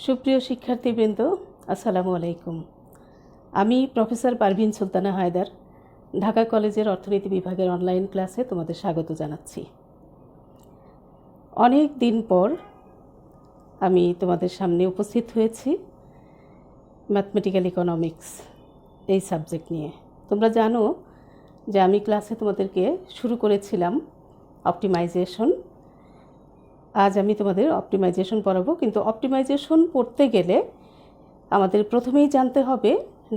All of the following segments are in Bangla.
সুপ্রিয় শিক্ষার্থীবৃন্দ, আসসালামু আলাইকুম। আমি প্রফেসর পারভিন সুলতানা হায়দার, ঢাকা কলেজের অর্থনীতি বিভাগের অনলাইন ক্লাসে তোমাদের স্বাগত জানাচ্ছি। অনেক দিন পর আমি তোমাদের সামনে উপস্থিত হয়েছি ম্যাথমেটিক্যাল ইকোনমিক্স এই সাবজেক্ট নিয়ে। তোমরা জানো যে আমি ক্লাসে তোমাদেরকে শুরু করেছিলাম অপটিমাইজেশন। আজ আমি তোমাদের অপটিমাইজেশন পড়াবো, কিন্তু অপটিমাইজেশন পড়তে গেলে আমাদের প্রথমেই জানতে হবে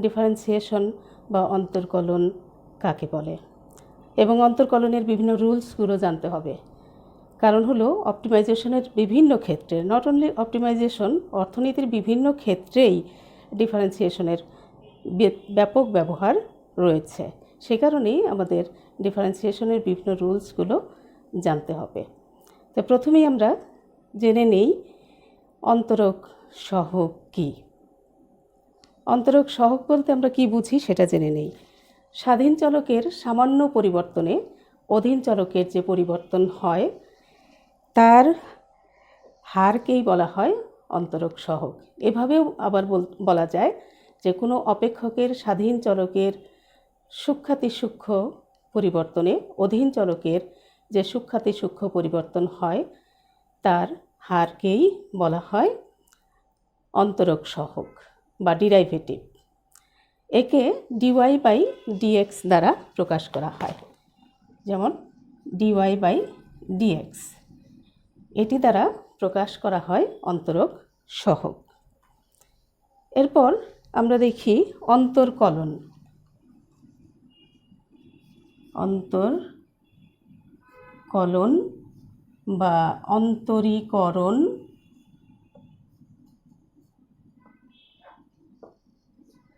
ডিফারেন্সিয়েশন বা অন্তর্কলন কাকে বলে, এবং অন্তর্কলনের বিভিন্ন রুলসগুলো জানতে হবে। কারণ হলো অপটিমাইজেশনের বিভিন্ন ক্ষেত্রে, নট অনলি অপটিমাইজেশন, অর্থনীতির বিভিন্ন ক্ষেত্রেই ডিফারেন্সিয়েশনের ব্যাপক ব্যবহার রয়েছে। সে কারণেই আমাদের ডিফারেন্সিয়েশনের বিভিন্ন রুলসগুলো জানতে হবে। তো প্রথমেই আমরা জেনে নেই অন্তরক সহগ কী। অন্তরক সহগ বলতে আমরা কি বুঝি সেটা জেনে নেই। স্বাধীন চলকের সামান্য পরিবর্তনে অধীন চলকের যে পরিবর্তন হয় তার হারকেই বলা হয় অন্তরক সহগ। এভাবেও আবার বলা যায় যে কোনো অপেক্ষকের স্বাধীন চলকের সূক্ষ্মাতিসূক্ষ্ম পরিবর্তনে অধীন চলকের যে সূক্ষ্মাতিসূক্ষ্ম পরিবর্তন হয় তার হারকেই বলা হয় অন্তরক সহগ বা ডিরাইভেটিভ। একে ডিওয়াই বাই ডিএক্স দ্বারা প্রকাশ করা হয়, যেমন ডিওয়াই বাই ডিএক্স, এটি দ্বারা প্রকাশ করা হয় অন্তরক সহগ। এরপর আমরা দেখি অন্তর্কলন। অন্তর্কলন বা অন্তরীকরণ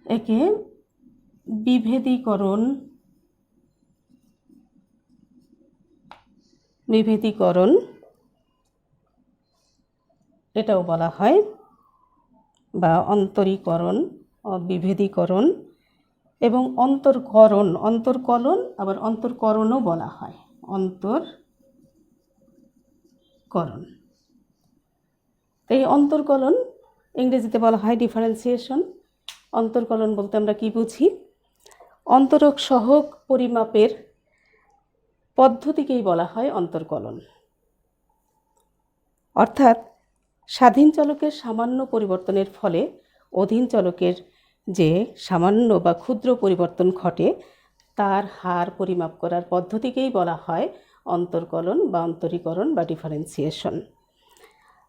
একে বিভেদীকরণ এটাও বলা হয়, বা অন্তরীকরণ, বিভেদীকরণ এবং অন্তর্কলন আবার অন্তর্করণও বলা হয়, অন্তর্করণ। এই অন্তর্কলন ইংরেজিতে বলা হয় ডিফারেন্সিয়েশন। অন্তর্কলন বলতে আমরা কি বুঝি? অন্তরক সহগ পরিমাপের পদ্ধতিকেই বলা হয় অন্তর্কলন। অর্থাৎ স্বাধীন চলকের সামান্য পরিবর্তনের ফলে অধীন চলকের যে সামান্য বা ক্ষুদ্র পরিবর্তন ঘটে তার হার পরিমাপ করার পদ্ধতিকেই বলা হয় অন্তর্কলন বা অন্তরীকরণ বা ডিফারেন্সিয়েশন।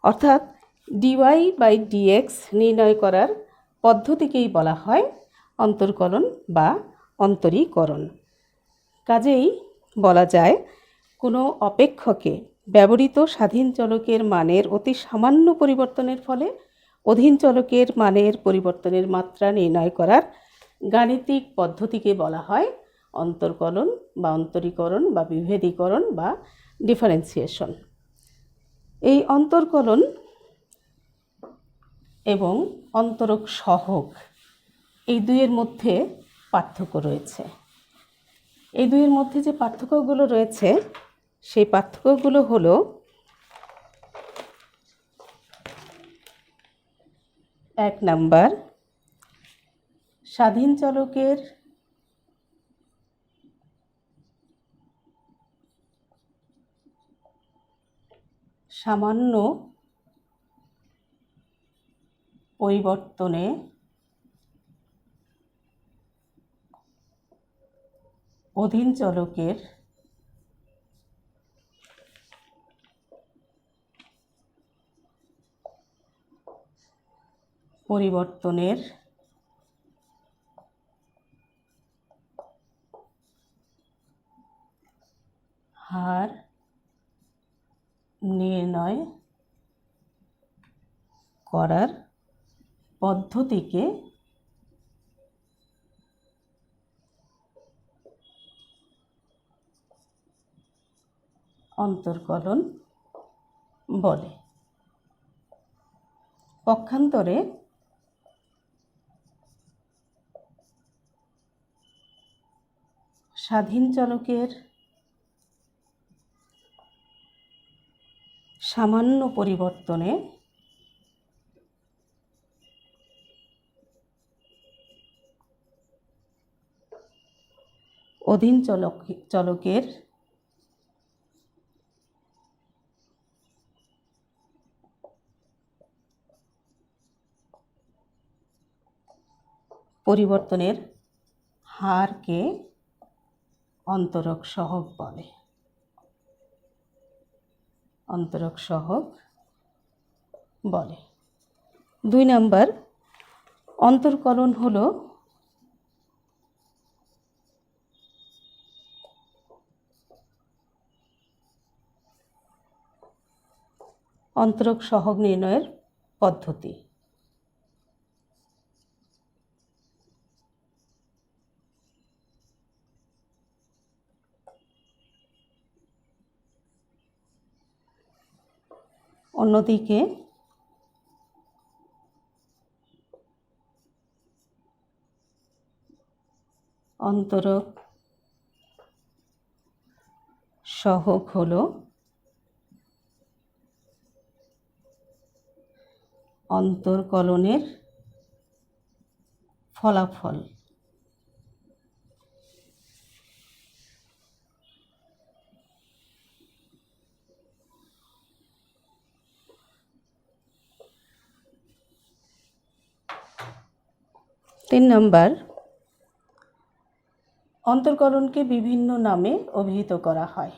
অর্থাৎ ডিওয়াই বাই ডিএক্স নির্ণয় করার পদ্ধতিকেই বলা হয় অন্তর্কলন বা অন্তরীকরণ। কাজেই বলা যায় কোনো অপেক্ষকে ব্যবহৃত স্বাধীন চলকের মানের অতি সামান্য পরিবর্তনের ফলে অধীন চলকের মানের পরিবর্তনের মাত্রা নির্ণয় করার গাণিতিক পদ্ধতিকে বলা হয় অন্তর্কলন বা অন্তরীকরণ বা বিভেদীকরণ বা ডিফারেন্সিয়েশন। এই অন্তর্কলন এবং অন্তরক সহগ এই দুইয়ের মধ্যে পার্থক্য রয়েছে। এই দুইয়ের মধ্যে যে পার্থক্যগুলো রয়েছে সেই পার্থক্যগুলো হলো, এক নাম্বার, স্বাধীন চলকের সামান্য পরিবর্তনে অধীন চলকের পরিবর্তনের হার নির্ণয় করার পদ্ধতিকে অন্তর্কলন বলে। পক্ষান্তরে স্বাধীন চলকের সামান্য পরিবর্তনে অধীন চলকের পরিবর্তনের হারকে অন্তরক সহগ বলে। অন্তরক সহগ বলে। 2 নাম্বার, অন্তরকলন হলো অন্তরক সহগ নির্ণয়ের পদ্ধতি। অন্যদিকে অন্তরক সহগ হলো অন্তরকলনের ফলাফল। তিন নাম্বার, অন্তরকলনকে বিভিন্ন নামে অভিহিত করা হয়।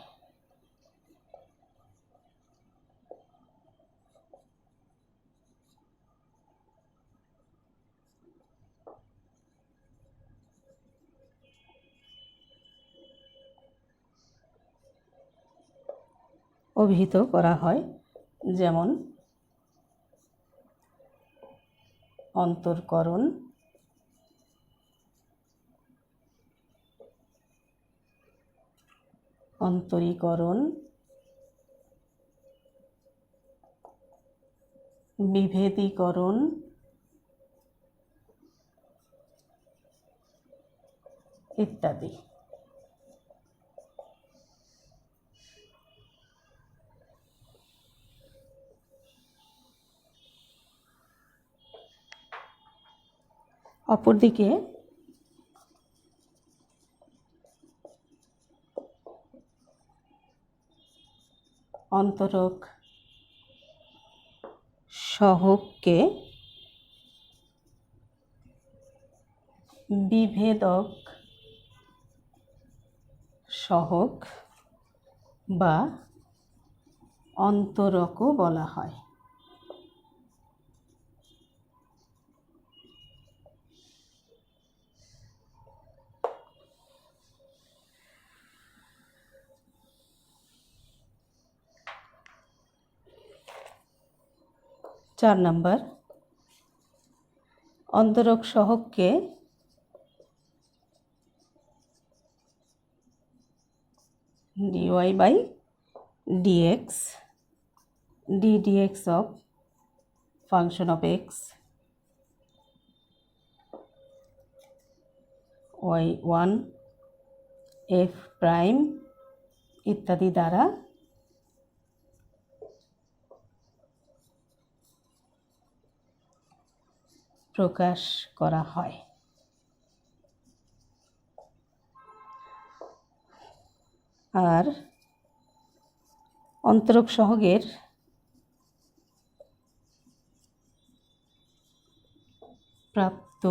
যেমন অন্তরকরণ, অন্তরীকরণ, বিভেদীকরণ ইত্যাদি। অপরদিকে অন্তরক সহগকে বিভেদক সহগ বা অন্তরকও বলা হয়। চার number, অন্তরক সহগকে dy/dx ddx of function of x y1 f prime ইত্যাদি দ্বারা প্রকাশ করা হয়। আর অন্তরক সহগের প্রাপ্ত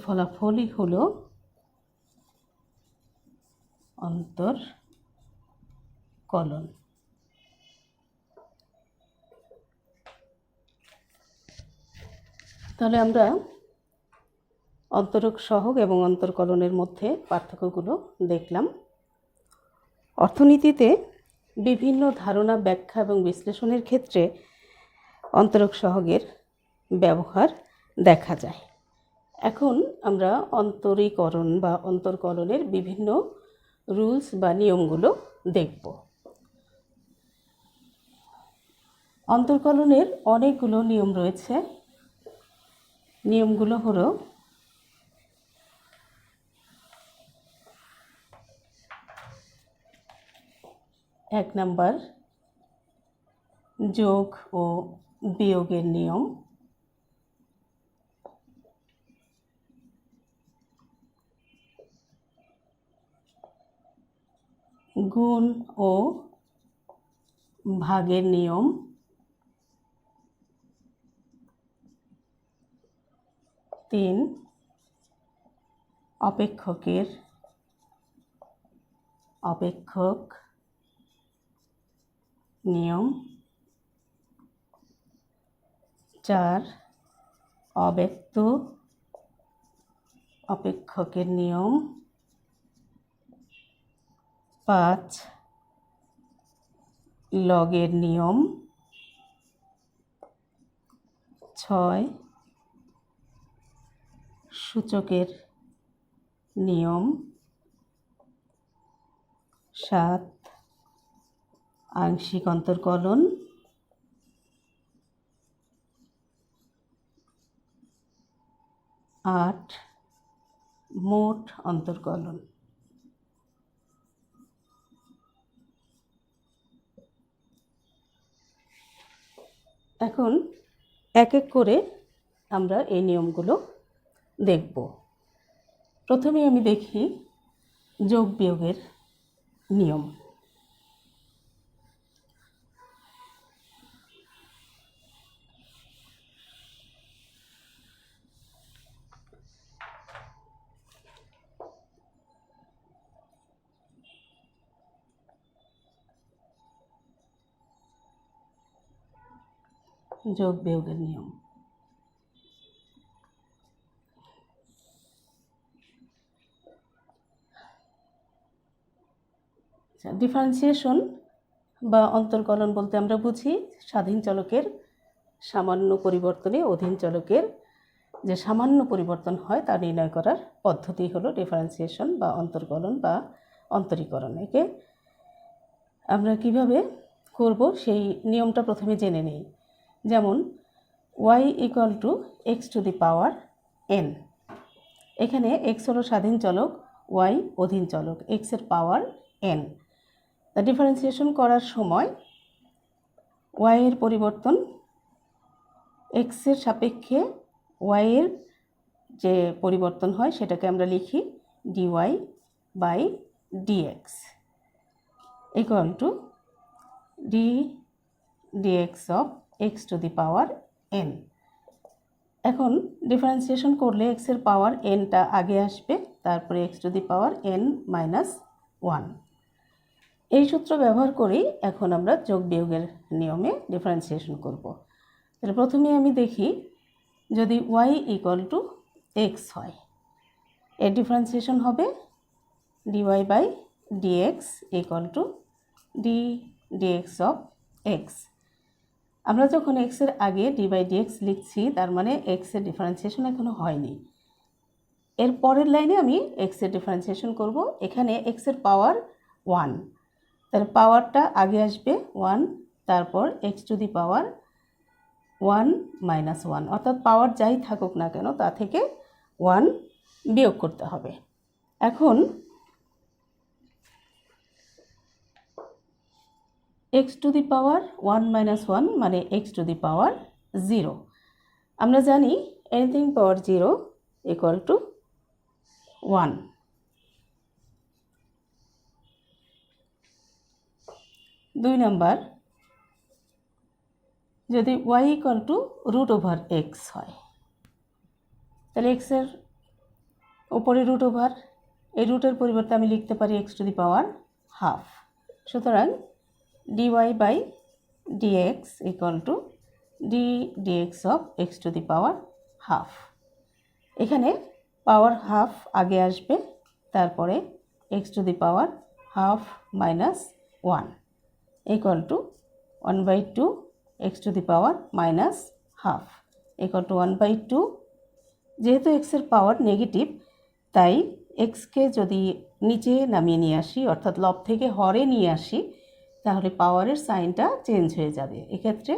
ফলাফলই হলো অন্তরকলন। তাহলে আমরা অন্তরক সহগ এবং অন্তরকলনের মধ্যে পার্থক্যগুলো দেখলাম। অর্থনীতিতে বিভিন্ন ধারণা, ব্যাখ্যা এবং বিশ্লেষণের ক্ষেত্রে অন্তরক সহগের ব্যবহার দেখা যায়। এখন আমরা অন্তরীকরণ বা অন্তরকলনের বিভিন্ন রুলস বা নিয়মগুলো দেখব। অন্তরকলনের অনেকগুলো নিয়ম রয়েছে। নিয়মগুলো হলো: 1 নাম্বার, যোগ ও বিয়োগের নিয়ম, গুণ ও ভাগের নিয়ম, তিন অপেক্ষক নিয়ম, চার অব্যক্ত অপেক্ষকের নিয়ম, পাঁচ লগের নিয়ম, ছয় সূচকের নিয়ম, সাত আংশিক অন্তর্কলন, আট মোট অন্তর্কলন। এখন এক এক করে আমরা এই নিয়মগুলো দেখব। প্রথমে আমি দেখি যোগ বিয়োগের নিয়ম। যোগ বিয়োগের নিয়ম। ডিফারেন্সিয়েশন বা অন্তর্কলন বলতে আমরা বুঝি স্বাধীন চলকের সামান্য পরিবর্তনে অধীন চলকের যে সামান্য পরিবর্তন হয় তা নির্ণয় করার পদ্ধতি হলো ডিফারেন্সিয়েশন বা অন্তর্কলন বা অন্তরীকরণ। একে আমরা কিভাবে করব সেই নিয়মটা প্রথমে জেনে নেই। যেমন y = x⁴ n। এখানে x হলো স্বাধীন চলক, y অধীন চলক, x এর পাওয়ার n। তা ডিফারেন্সিয়েশন করার সময় y এর পরিবর্তন x এর সাপেক্ষে y এর যে পরিবর্তন হয় সেটাকে আমরা লিখি dy/dx = d/dx of x⁴ n। এখন ডিফারেন্সিয়েশন করলে x এর পাওয়ার nটা আগে আসবে, তারপরে x⁴n - 1। এই সূত্র ব্যবহার করেই এখন আমরা যোগ বিয়োগের নিয়মে ডিফারেন্সিয়েশন করব। তাহলে প্রথমে আমি দেখি যদি y = x হয়, এর ডিফারেন্সিয়েশন হবে dy/dx = d/dx of x। আমরা যখন x এর আগে d/dx লিখছি তার মানে x এর ডিফারেন্সিয়েশন এখনো হয়নি। এর পরের লাইনে আমি x এর ডিফারেন্সিয়েশন করব। এখানে x এর পাওয়ার 1, তার পাওয়ারটা আগে আসবে 1, তারপর x⁴ 1 - 1, অর্থাৎ পাওয়ার যাই থাকুক না কেন তা থেকে 1 বিয়োগ করতে হবে। এখন x⁴ 1 - 1 মানে x⁴0। আমরা জানি এনিথিং পাওয়ার 0 = 1। দুই নাম্বার, যদি y = √x হয়, তাহলে x এর উপরে √, এই রুটের পরিবর্তে আমি লিখতে পারি x⁴½ সুতরাং dy/dx = d/dx of x⁴½ এখানে পাওয়ার হাফ আগে আসবে, তারপরে x⁴½ - 1 = 1/2 x⁻² = 1/2। যেহেতু x এর পাওয়ার নেগেটিভ, তাই xকে যদি নিচে নামিয়ে নিয়ে আসি অর্থাৎ লব থেকে হরে নিয়ে আসি তাহলে পাওয়ারের সাইনটা চেঞ্জ হয়ে যাবে। এক্ষেত্রে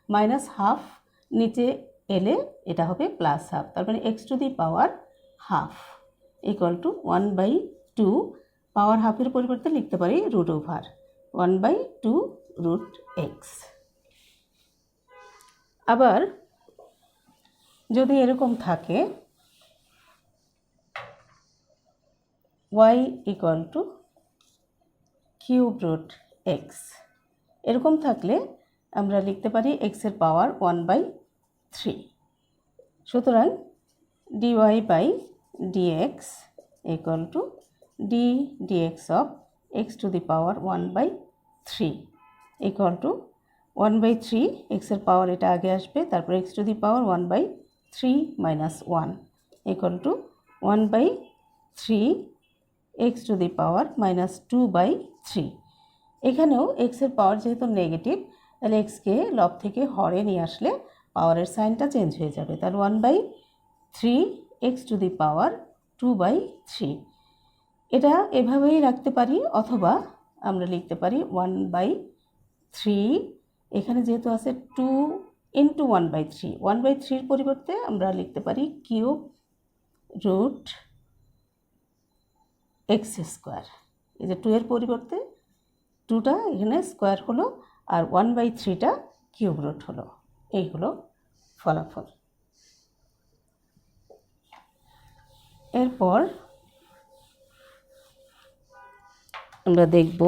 -½ নিচে এলে এটা হবে +½ তার মানে x⁻½ = 1/2। পাওয়ার হাফের পরিবর্তে লিখতে পারি √1/2 √x। আবার যদি এরকম থাকে y equal to cube root x, এরকম থাকলে আমরা লিখতে পারি এক্সের পাওয়ার 1/3। সুতরাং dy by dx equal to d dx of x to the power 1/3 equal to 1/3, এক্সের পাওয়ার এটা আগে আসবে, তারপর x to the power 1/3 minus 1 equal to 1/3 x to the power minus 2/3। এখানেও এক্সের পাওয়ার যেহেতু নেগেটিভ, তাহলে এক্সকে লব থেকে হরে নিয়ে আসলে পাওয়ারের সাইনটা চেঞ্জ হয়ে যাবে। তাহলে 1/3 এক্স টু দি পাওয়ার 2/3, এটা এভাবেই রাখতে পারি, অথবা আমরা লিখতে পারি 1/3, এখানে যেহেতু আছে 2 ইন্টু 1/3, 1/3 পরিবর্তে আমরা লিখতে পারি কিউব রুট এক্স স্কোয়ার। এই যে 2 এর পরিবর্তে 2টা এখানে স্কোয়ার হলো, আর 1/3টা কিউব রুট হলো। এই হলো ফলাফল। এরপর আমরা দেখব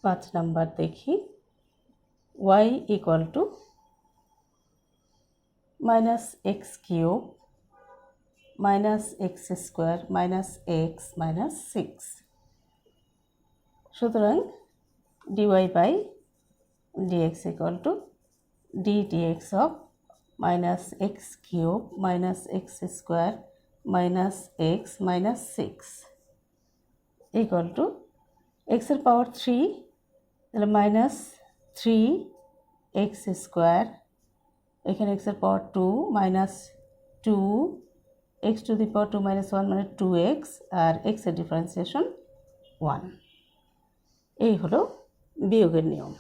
5 নাম্বার দেখি, y equal to minus x cube minus x square minus x minus 6। সুতরাং dy by dx equal to d dx of minus x cube minus x square minus x minus 6 equal to এক্সের পাওয়ার 3, তাহলে মাইনাস 3 এক্স স্কোয়ার, এখানে এক্সের power 2 minus 2 x to the power 2 minus 1 মানে 2x, আর এক্সের ডিফারেন্সিয়েশন 1। এই হলো বিয়োগের নিয়ম।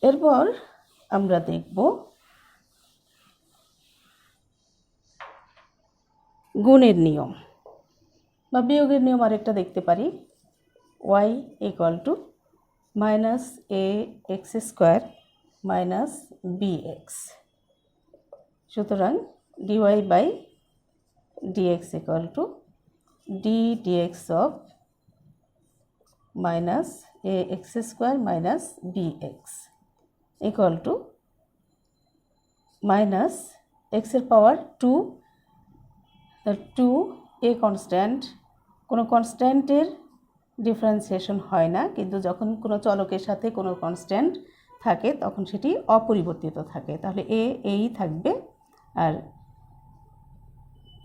এরপর আমরা দেখব গুণের নিয়ম বা বিয়োগের নিয়ম। আরেকটা দেখতে পারি, y equal to minus a x square minus b x. সুতরাং dy by dx equal to d dx of minus a x square minus b x equal to minus এক্সের পাওয়ার 2, 2 এ কনস্ট্যান্ট, কোনো কনস্ট্যান্টের ডিফারেন্সিয়েশন হয় না, কিন্তু যখন কোনো চলকের সাথে কোনো কনস্ট্যান্ট থাকে তখন সেটি অপরিবর্তিত থাকে, তাহলে এই থাকবে, আর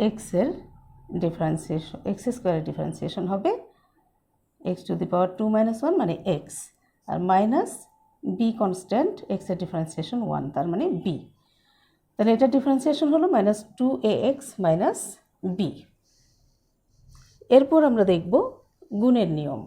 এক্সের ডিফারেন্সিয়েশন এক্স স্কোয়ারের ডিফারেন্সিয়েশন হবে x to the power 2 minus 1 মানে এক্স, আর মাইনাস বি কনস্ট্যান্ট এক্সের ডিফারেন্সিয়েশন 1 তার মানে বি, তাহলে এটা ডিফারেন্সিয়েশন হলো মাইনাস 2ax মাইনাস বি। এরপর আমরা দেখব গুণের নিয়ম।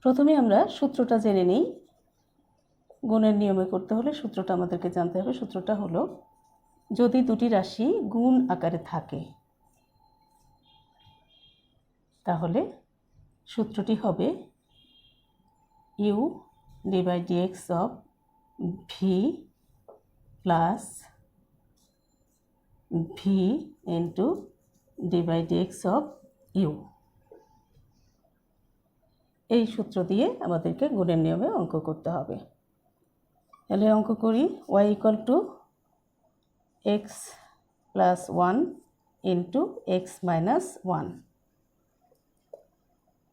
প্রথমে আমরা সূত্রটা জেনে নিই। গুণের নিয়মে করতে হলে সূত্রটা আমাদেরকে জানতে হবে। সূত্রটা হলো, যদি দুটি রাশি গুণ আকারে থাকে তাহলে সূত্রটি হবে u d by dx of v plus v into d by dx of u. এই সূত্র দিয়ে আমাদেরকে গুণের নিয়মে অঙ্ক করতে হবে। তাহলে অঙ্ক করি, y equal to x plus 1 into x minus 1।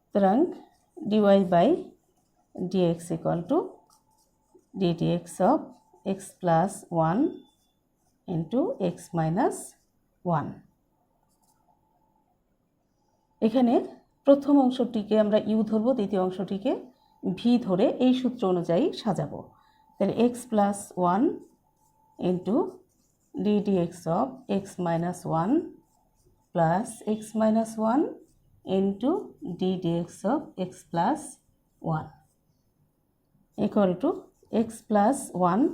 সুতরাং dy by dx equal to d dx of x plus 1 into x minus 1। এখানে প্রথম অংশটিকে আমরা ইউ ধরবো, দ্বিতীয় অংশটিকে ভি ধরে এই সূত্র অনুযায়ী সাজাবো। তাহলে x plus 1 into d dx of x minus 1 plus x minus 1 into d dx of x plus 1 equal to x plus 1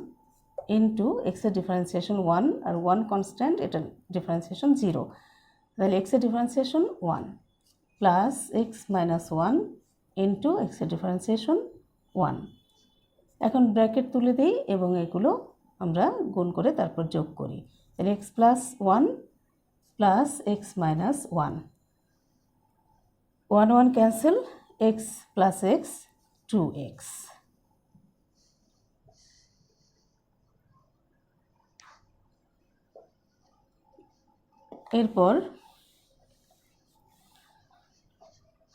into x এর ডিফারেন্সিয়েশন 1 আর 1 কনস্ট্যান্ট, এটা ডিফারেন্সিয়েশন 0, তাহলে x এর differentiation 1 plus x minus 1 into x এর ডিফারেন্সিয়েশন 1। এখন ব্র্যাকেট তুলে দিই এবং এগুলো আমরা গুণ করে তারপর যোগ করি। তাহলে x plus 1 plus x minus 1, 1 1 cancel, x plus x 2x। এরপর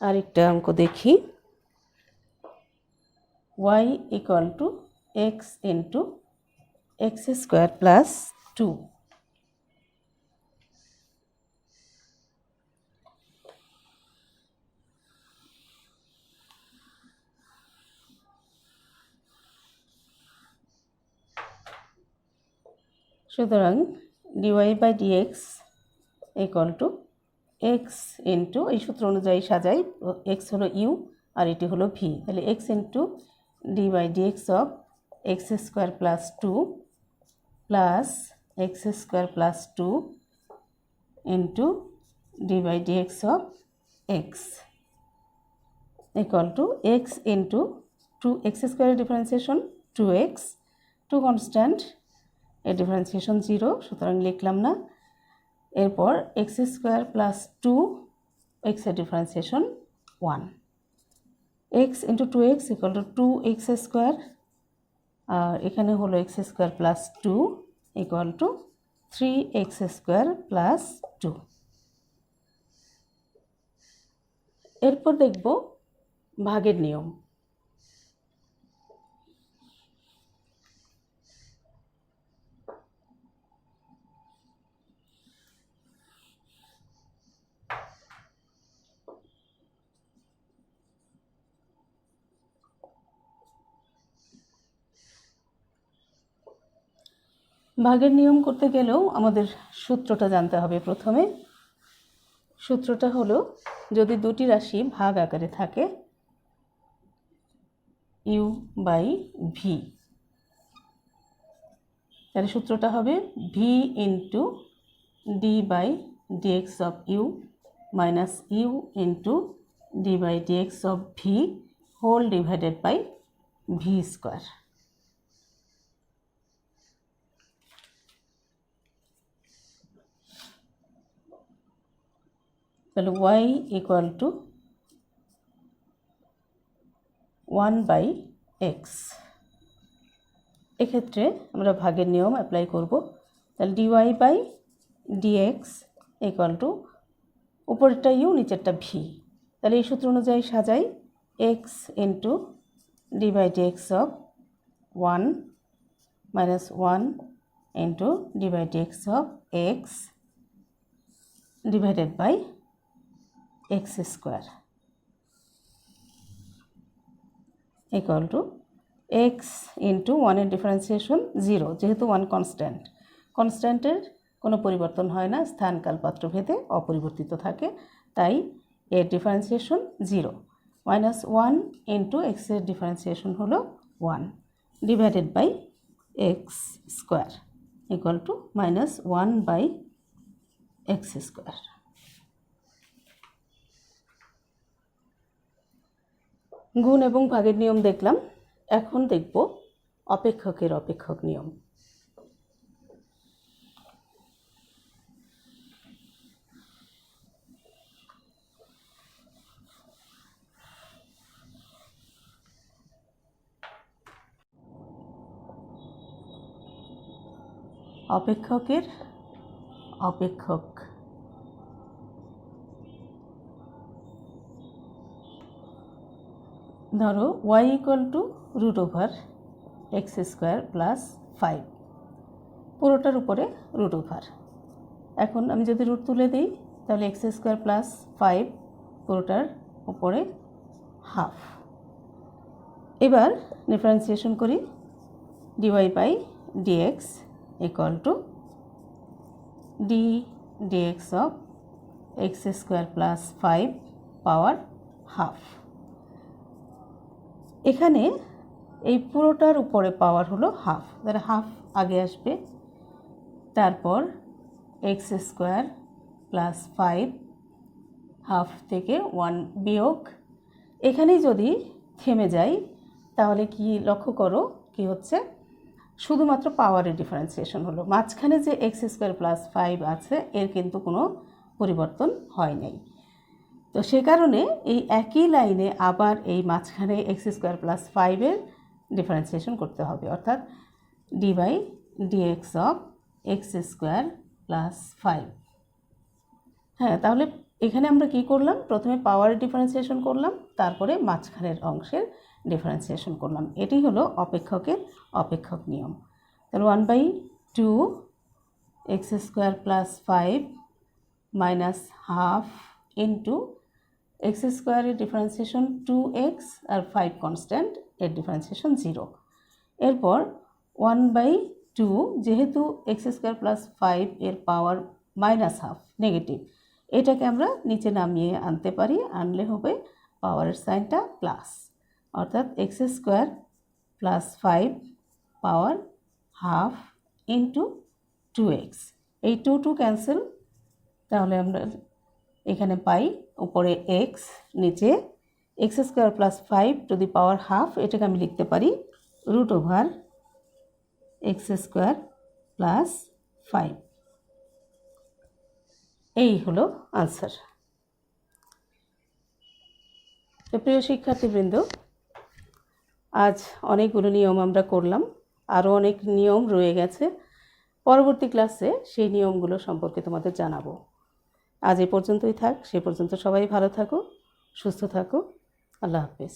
আরেকটা অঙ্ক দেখি, y equal to x into x square plus 2। সুতরাং dy by dx equal to x into, এই সূত্র অনুযায়ী সাজাই, এক্স হলো ইউ আর এটি হলো ভি, তাহলে x into d by dx of x square plus 2 plus x square plus 2 into d by dx of x equal to x into 2 x স্কোয়ারের ডিফারেন্সিয়েশন 2x, 2 কনস্ট্যান্ট, এর ডিফারেন্সিয়েশন 0, সুতরাং লিখলাম না। এরপর এক্স স্কোয়ার প্লাস 2 এক্সের differentiation 1, x into 2x equal to 2x square, আর এখানে হলো x square plus 2 equal to 3x square plus 2। এরপর দেখব ভাগের নিয়ম। ভাগের নিয়ম করতে গেলেও আমাদের সূত্রটা জানতে হবে। প্রথমে সূত্রটা হলো, যদি দুটি রাশি ভাগ আকারে থাকে ইউ বাই ভি, তাহলে সূত্রটা হবে v into d by dx of u minus u into d by dx of v whole divided by v square. তাহলে y equal to 1 by x. এক্ষেত্রে আমরা ভাগের নিয়ম অ্যাপ্লাই করব। তাহলে dy by dx equal to, উপরেরটা ইউ নিচেরটা ভি, তাহলে এই সূত্র অনুযায়ী সাজাই, x into d by dx of 1 minus 1 into d by dx of x divided by x square equal to x into 1 এর ডিফারেন্সিয়েশন 0, যেহেতু 1 কনস্ট্যান্ট, কনস্ট্যান্টের কোনো পরিবর্তন হয় না, স্থান কাল পাত্র ভেদে অপরিবর্তিত থাকে, তাই এর ডিফারেন্সিয়েশন 0, মাইনাস 1 ইন্টু এক্সের ডিফারেন্সিয়েশন হলো 1 divided by x square equal to minus 1 by x square. গুণ এবং ভাগের নিয়ম দেখলাম, এখন দেখব অপেক্ষকের অপেক্ষক নিয়ম। অপেক্ষকের অপেক্ষক, ধরো y equal to root over x square plus 5, পুরোটার উপরে রুট ওভার। এখন আমি যদি রুট তুলে দিই তাহলে এক্স স্কোয়ার প্লাস 5 পুরোটার উপরে হাফ। এবার ডিফারেন্সিয়েশন করি, dy by dx equal to d dx of x square plus 5 power half. এখানে এই পুরোটার উপরে পাওয়ার হলো হাফ, তাহলে হাফ আগে আসবে, তারপর এক্স স্কোয়ার প্লাস 5 হাফ থেকে 1 বিয়োগ। এখানেই যদি থেমে যাই তাহলে কি লক্ষ্য করো কি হচ্ছে, শুধুমাত্র পাওয়ারের ডিফারেন্সিয়েশন হলো, মাঝখানে যে এক্স স্কোয়ার প্লাস 5 আছে এর কিন্তু কোনো পরিবর্তন হয় নাই। তো সে কারণে এই একই লাইনে আবার এই মাঝখানে এক্স স্কোয়ার প্লাস 5-এর ডিফারেন্সিয়েশন করতে হবে, অর্থাৎ d by dx of x square plus 5। হ্যাঁ, তাহলে এখানে আমরা কি করলাম, প্রথমে পাওয়ারের ডিফারেন্সিয়েশন করলাম, তারপরে মাঝখানের অংশের ডিফারেন্সিয়েশন করলাম। এটি হলো অপেক্ষকের অপেক্ষক নিয়ম। তাহলে 1/2 x square plus 5 minus half into x স্কোয়ারের ডিফারেন্সিয়েশন 2x আর 5 কনস্ট্যান্ট, এর ডিফারেন্সিয়েশন 0। এরপর 1/2, যেহেতু এক্স স্কোয়ার প্লাস 5 এর পাওয়ার মাইনাস হাফ নেগেটিভ, এটাকে আমরা নিচে নামিয়ে আনতে পারি, আনলে হবে পাওয়ারের সাইনটা প্লাস, অর্থাৎ x square plus 5 power half into 2x। এই 2 ক্যান্সেল, তাহলে আমরা এখানে পাই উপরে x, নিচে x square plus 5 to the power half, এটাকে আমি লিখতে পারি root over x square plus 5। এই হলো আনসার। তো প্রিয় শিক্ষার্থীবৃন্দ, আজ অনেকগুলো নিয়ম আমরা করলাম, আরও অনেক নিয়ম রয়ে গেছে, পরবর্তী ক্লাসে সেই নিয়মগুলো সম্পর্কে তোমাদের জানাবো। আজ এ পর্যন্তই থাক, সে পর্যন্ত সবাই ভালো থাকো, সুস্থ থাকো, আল্লাহ হাফেজ।